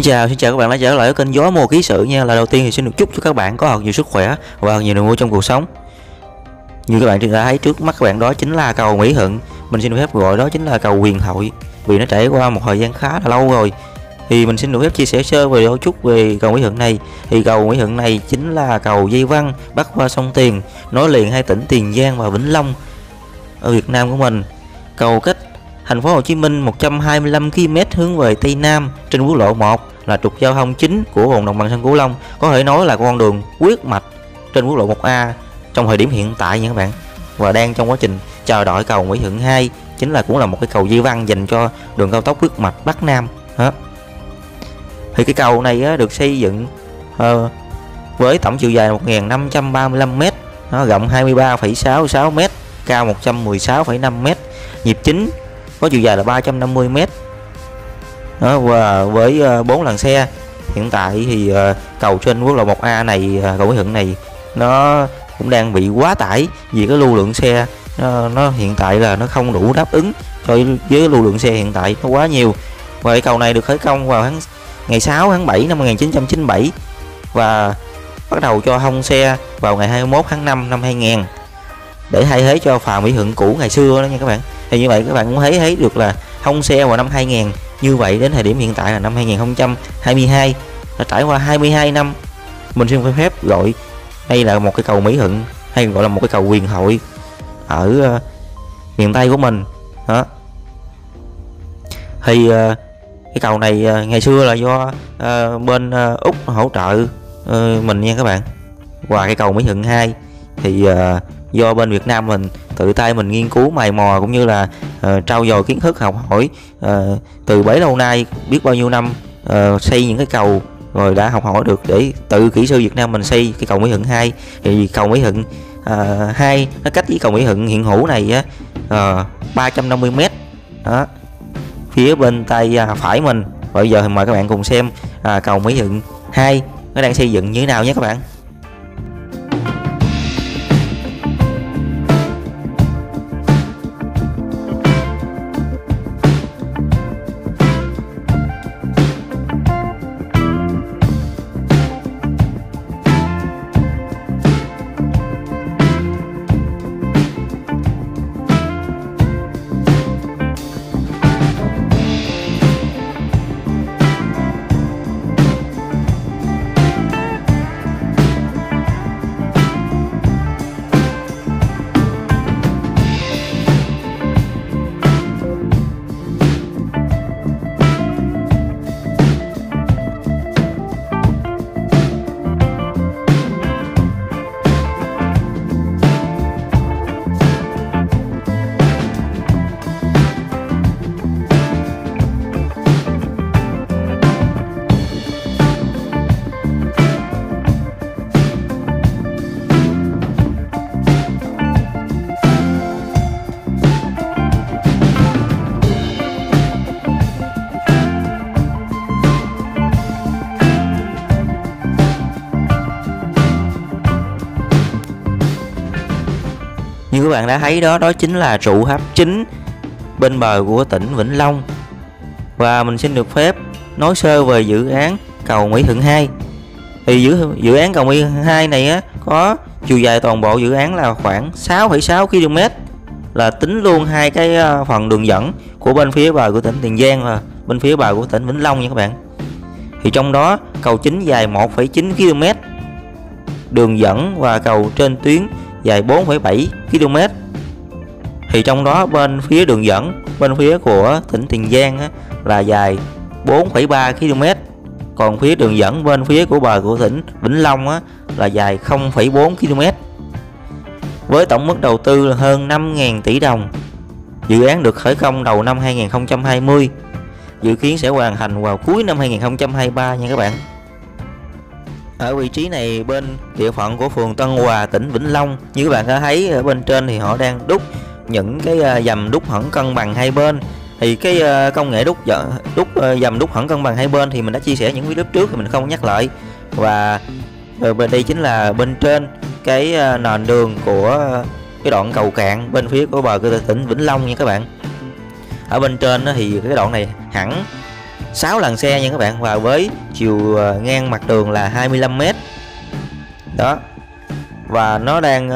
Xin chào các bạn đã trở lại với kênh Gió Mùa Ký Sự nha. Là đầu tiên thì xin được chúc cho các bạn có thật nhiều sức khỏe và nhiều niềm vui trong cuộc sống. Như các bạn đã thấy trước mắt các bạn, đó chính là cầu Mỹ Thuận. Mình xin được phép gọi đó chính là cầu huyền thoại vì nó trải qua một thời gian khá là lâu rồi. Thì mình xin được phép chia sẻ sơ về đôi chút về cầu Mỹ Thuận này. Thì cầu Mỹ Thuận này chính là cầu dây văng bắc qua sông Tiền, nối liền hai tỉnh Tiền Giang và Vĩnh Long ở Việt Nam của mình. Cầu cách thành phố Hồ Chí Minh 125 km hướng về Tây Nam trên quốc lộ 1, là trục giao thông chính của vùng đồng bằng sông Cửu Long, có thể nói là con đường huyết mạch trên quốc lộ 1A trong thời điểm hiện tại nha các bạn. Và đang trong quá trình chờ đợi cầu Mỹ Thuận 2, chính là cũng là một cái cầu dây văng dành cho đường cao tốc huyết mạch Bắc Nam đó. Thì cái cầu này được xây dựng với tổng chiều dài 1.535 m, nó rộng 23,66 m, cao 116,5 m, nhịp chính có chiều dài là 350 m đó, và với 4 làn xe. Hiện tại thì cầu trên quốc lộ 1A này, cầu Mỹ Thuận này, nó cũng đang bị quá tải vì cái lưu lượng xe nó hiện tại là nó không đủ đáp ứng cho với lưu lượng xe hiện tại nó quá nhiều. Và cái cầu này được khởi công vào ngày 6 tháng 7 năm 1997 và bắt đầu cho thông xe vào ngày 21 tháng 5 năm 2000 để thay thế cho phà Mỹ Thuận cũ ngày xưa đó nha các bạn. Thì như vậy các bạn cũng thấy được là thông xe vào năm 2000, như vậy đến thời điểm hiện tại là năm 2022, đã trải qua 22 năm. Mình xin phép gọi đây là một cái cầu Mỹ Thuận, hay gọi là một cái cầu huyền thoại ở miền Tây của mình đó. Thì cái cầu này ngày xưa là do bên Úc hỗ trợ mình nha các bạn. Và cái cầu Mỹ Thuận 2 thì do bên Việt Nam mình tự tay mình nghiên cứu mày mò cũng như là trau dồi kiến thức, học hỏi từ bấy lâu nay, biết bao nhiêu năm xây những cái cầu, rồi đã học hỏi được để tự kỹ sư Việt Nam mình xây cái cầu Mỹ Thuận 2. Thì cầu Mỹ Thuận 2 nó cách với cầu Mỹ Thuận hiện hữu này 350 m đó, phía bên tay phải mình. Bây giờ thì mời các bạn cùng xem cầu Mỹ Thuận 2 nó đang xây dựng như thế nào nhé các bạn. Như các bạn đã thấy đó chính là trụ tháp chính bên bờ của tỉnh Vĩnh Long. Và mình xin được phép nói sơ về dự án cầu Mỹ Thuận 2. Thì dự án cầu Mỹ Thuận 2 này có chiều dài toàn bộ dự án là khoảng 6,6 km, là tính luôn hai cái phần đường dẫn của bên phía bờ của tỉnh Tiền Giang và bên phía bờ của tỉnh Vĩnh Long nha các bạn. Thì trong đó cầu chính dài 1,9 km, đường dẫn và cầu trên tuyến dài 4,7 km. Thì trong đó bên phía đường dẫn bên phía của tỉnh Tiền Giang là dài 4,3 km, còn phía đường dẫn bên phía của bờ của tỉnh Vĩnh Long là dài 0,4 km. Với tổng mức đầu tư là hơn 5.000 tỷ đồng. Dự án được khởi công đầu năm 2020, dự kiến sẽ hoàn thành vào cuối năm 2023 nha các bạn. Ở vị trí này bên địa phận của phường Tân Hòa, tỉnh Vĩnh Long, như các bạn đã thấy ở bên trên thì họ đang đúc những cái dầm đúc hẳn cân bằng hai bên. Thì cái công nghệ đúc dầm đúc hẳn cân bằng hai bên thì mình đã chia sẻ những video trước thì mình không nhắc lại. Và bên đây chính là bên trên cái nền đường của cái đoạn cầu cạn bên phía của bờ của tỉnh Vĩnh Long nha các bạn. Ở bên trên thì cái đoạn này hẳn 6 làn xe nha các bạn, và với chiều ngang mặt đường là 25 m đó. Và nó đang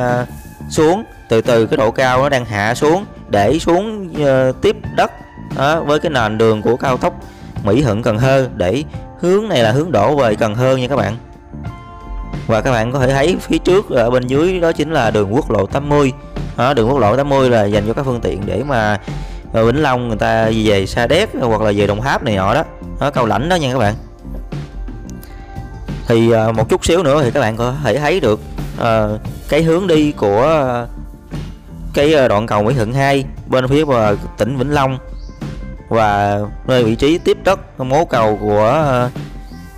xuống từ từ, cái độ cao nó đang hạ xuống để xuống tiếp đất đó, với cái nền đường của cao tốc Mỹ Thuận Cần Thơ, để hướng này là hướng đổ về Cần Thơ nha các bạn. Và các bạn có thể thấy phía trước ở bên dưới đó chính là đường quốc lộ 80 đó. Đường quốc lộ 80 là dành cho các phương tiện để mà Vĩnh Long người ta về Sa Đéc hoặc là về Đồng Tháp này nọ đó, Cao Lãnh đó nha các bạn. Thì một chút xíu nữa thì các bạn có thể thấy được cái hướng đi của cái đoạn cầu Mỹ Thuận 2 bên phía tỉnh Vĩnh Long, và nơi vị trí tiếp đất mố cầu của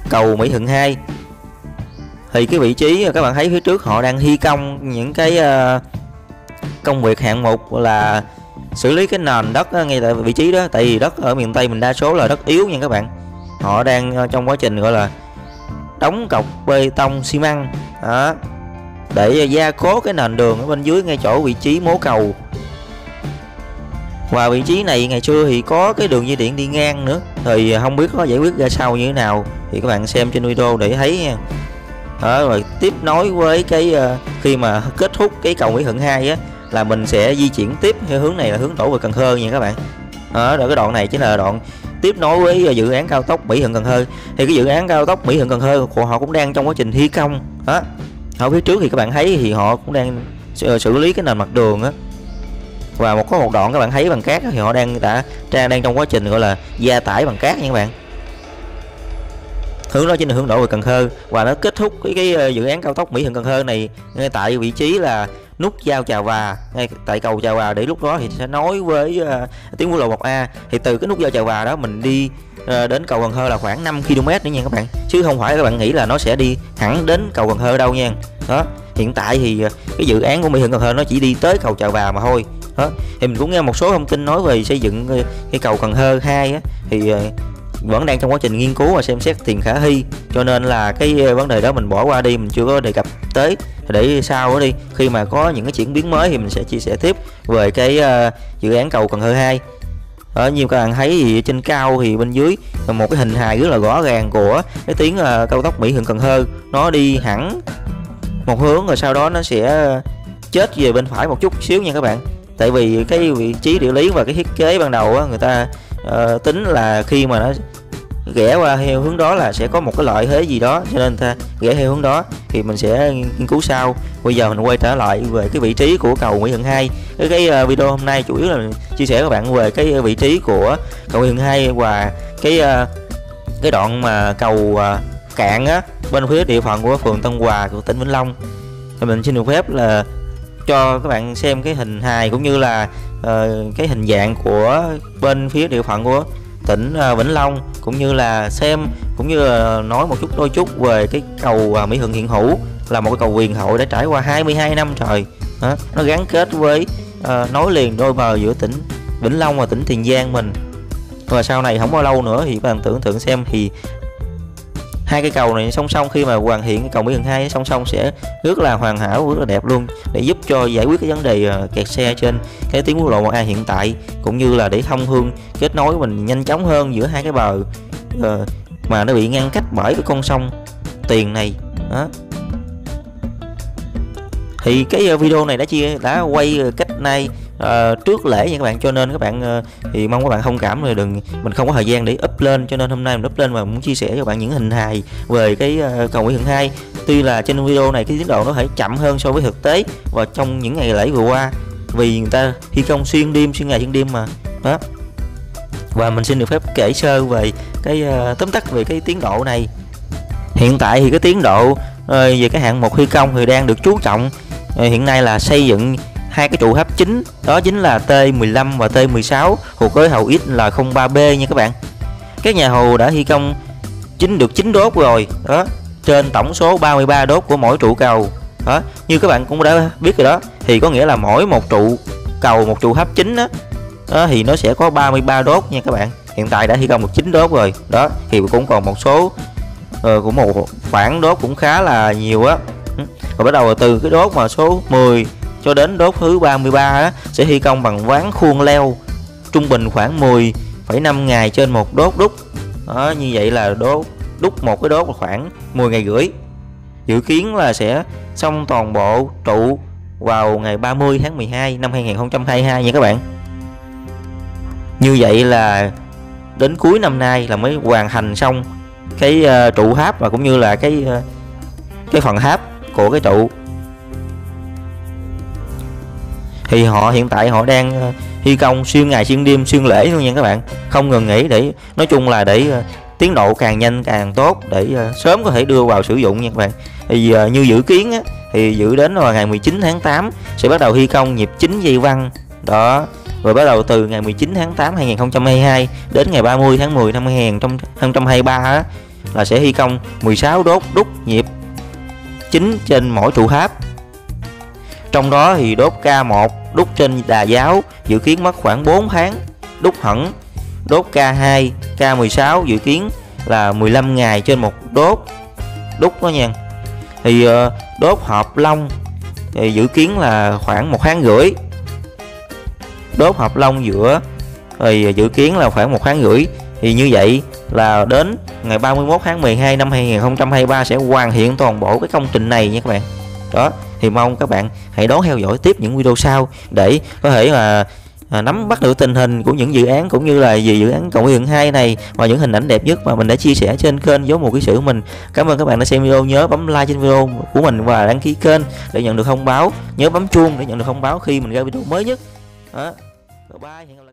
cầu Mỹ Thuận 2. Thì cái vị trí các bạn thấy phía trước họ đang thi công những cái công việc hạng mục là xử lý cái nền đất ngay tại vị trí đó. Tại vì đất ở miền Tây mình đa số là đất yếu nha các bạn. Họ đang trong quá trình gọi là đóng cọc bê tông xi măng đó, để gia cố cái nền đường ở bên dưới ngay chỗ vị trí mố cầu. Và vị trí này ngày xưa thì có cái đường dây điện đi ngang nữa, thì không biết có giải quyết ra sao như thế nào thì các bạn xem trên video để thấy nha. Đó, rồi tiếp nối với cái khi mà kết thúc cái cầu Mỹ Thuận 2 á, là mình sẽ di chuyển tiếp theo hướng này là hướng đổ về Cần Thơ nha các bạn. Đó, rồi cái đoạn này chính là đoạn tiếp nối với dự án cao tốc Mỹ Thuận Cần Thơ. Thì cái dự án cao tốc Mỹ Thuận Cần Thơ của họ cũng đang trong quá trình thi công đó. Ở phía trước thì các bạn thấy thì họ cũng đang xử lý cái nền mặt đường á. Và có một đoạn các bạn thấy bằng cát thì họ đang trong quá trình gọi là gia tải bằng cát nha các bạn. Hướng đó chính là hướng đổ về Cần Thơ, và nó kết thúc cái dự án cao tốc Mỹ Thuận Cần Thơ này ngay tại vị trí là nút giao Chà Và, ngay tại cầu Chà Và, để lúc đó thì sẽ nối với tuyến quốc lộ 1A. Thì từ cái nút giao Chà Và đó mình đi đến cầu Cần Thơ là khoảng 5 km nữa nha các bạn, chứ không phải các bạn nghĩ là nó sẽ đi hẳn đến cầu Cần Thơ đâu nha. Đó, hiện tại thì cái dự án của Mỹ Thuận Cần Thơ nó chỉ đi tới cầu Chà Và mà thôi. Đó, thì mình cũng nghe một số thông tin nói về xây dựng cái cầu Cần Thơ 2 á, thì vẫn đang trong quá trình nghiên cứu và xem xét tiền khả thi, cho nên là cái vấn đề đó mình bỏ qua đi, mình chưa có đề cập tới, để sau đó đi, khi mà có những cái chuyển biến mới thì mình sẽ chia sẻ tiếp về cái dự án cầu Cần Thơ 2. Ở như các bạn thấy thì trên cao thì bên dưới một cái hình hài rất là rõ ràng của cái tuyến cao tốc Mỹ Thuận Cần Thơ, nó đi hẳn một hướng rồi sau đó nó sẽ chết về bên phải một chút xíu nha các bạn. Tại vì cái vị trí địa lý và cái thiết kế ban đầu á, người ta tính là khi mà nó rẽ qua theo hướng đó là sẽ có một cái lợi thế gì đó, cho nên ta rẽ theo hướng đó, thì mình sẽ nghiên cứu sau. Bây giờ mình quay trở lại về cái vị trí của cầu Mỹ Thuận 2. Cái video hôm nay chủ yếu là chia sẻ các bạn về cái vị trí của cầu Mỹ Thuận 2 và cái đoạn mà cầu cạn á, bên phía địa phận của phường Tân Hòa của tỉnh Vĩnh Long. Thì mình xin được phép là cho các bạn xem cái hình hài cũng như là cái hình dạng của bên phía địa phận của tỉnh Vĩnh Long, cũng như là xem cũng như là nói đôi chút về cái cầu Mỹ Thuận hiện hữu, là một cái cầu huyền thoại đã trải qua 22 năm trời. Đó, nó gắn kết với nối liền đôi bờ giữa tỉnh Vĩnh Long và tỉnh Tiền Giang mình. Và sau này không bao lâu nữa thì các bạn tưởng tượng xem, thì hai cái cầu này song song, khi mà hoàn thiện cái cầu Mỹ Thuận 2 song song sẽ rất là hoàn hảo, rất là đẹp luôn, để giúp cho giải quyết cái vấn đề kẹt xe trên cái tuyến quốc lộ 1A hiện tại, cũng như là để thông thương kết nối mình nhanh chóng hơn giữa hai cái bờ mà nó bị ngăn cách bởi cái con sông Tiền này. Đó. Thì cái video này đã quay cách nay trước lễ nha các bạn, cho nên các bạn thì mong các bạn thông cảm, rồi mình không có thời gian để up lên, cho nên hôm nay mình up lên và muốn chia sẻ cho các bạn những hình hài về cái cầu Mỹ Thuận 2. Tuy là trên video này cái tiến độ nó phải chậm hơn so với thực tế và trong những ngày lễ vừa qua, vì người ta thi công xuyên ngày xuyên đêm mà. Đó. Và mình xin được phép kể sơ về cái tóm tắt về cái tiến độ này. Hiện tại thì cái tiến độ về cái hạng mục thi công thì đang được chú trọng hiện nay là xây dựng hai cái trụ tháp chính, đó chính là T15 và T16 thuộc với hầu X là 03B nha các bạn. Các nhà thầu đã thi công được 9 đốt rồi đó, trên tổng số 33 đốt của mỗi trụ cầu. Đó, như các bạn cũng đã biết rồi đó, thì có nghĩa là mỗi một trụ cầu, một trụ tháp chính đó, thì nó sẽ có 33 đốt nha các bạn. Hiện tại đã thi công được 9 đốt rồi. Đó, thì cũng còn một số cũng một khoảng đốt cũng khá là nhiều á. Rồi bắt đầu từ cái đốt mà số 10 cho đến đốt thứ 33 á, sẽ thi công bằng ván khuôn leo, trung bình khoảng 10,5 ngày trên một đốt đúc. Đó, như vậy là đúc một cái đốt là khoảng 10 ngày rưỡi. Dự kiến là sẽ xong toàn bộ trụ vào ngày 30 tháng 12 năm 2022 nha các bạn. Như vậy là đến cuối năm nay là mới hoàn thành xong cái trụ tháp và cũng như là cái phần tháp của cái trụ. Thì hiện tại họ đang thi công xuyên ngày xuyên đêm xuyên lễ luôn nha các bạn, không ngừng nghỉ, để nói chung là để tiến độ càng nhanh càng tốt, để sớm có thể đưa vào sử dụng nha các bạn. Thì như dự kiến á, thì dự đến vào ngày 19 tháng 8 sẽ bắt đầu thi công nhịp chính dây văng đó, rồi bắt đầu từ ngày 19 tháng 8 2022 đến ngày 30 tháng 10 năm 2023 á, là sẽ thi công 16 đốt đúc nhịp chính trên mỗi trụ tháp. Trong đó thì đốt K1 đúc trên đà giáo dự kiến mất khoảng 4 tháng đúc hẳn. Đốt K2, K16 dự kiến là 15 ngày trên một đốt đúc đó nha. Thì đốt hợp long thì dự kiến là khoảng 1 tháng rưỡi. Đốt hợp long giữa thì dự kiến là khoảng 1 tháng rưỡi. Thì như vậy là đến ngày 31 tháng 12 năm 2023 sẽ hoàn thiện toàn bộ cái công trình này nha các bạn. Đó, thì mong các bạn hãy đón theo dõi tiếp những video sau để có thể là nắm bắt được tình hình của những dự án cũng như là về dự án cầu Mỹ Thuận 2 này và những hình ảnh đẹp nhất mà mình đã chia sẻ trên kênh Gió Mùa Kỹ Sử của mình. Cảm ơn các bạn đã xem video, nhớ bấm like trên video của mình và đăng ký kênh để nhận được thông báo, nhớ bấm chuông để nhận được thông báo khi mình ra video mới nhất. Đó. Bye bye.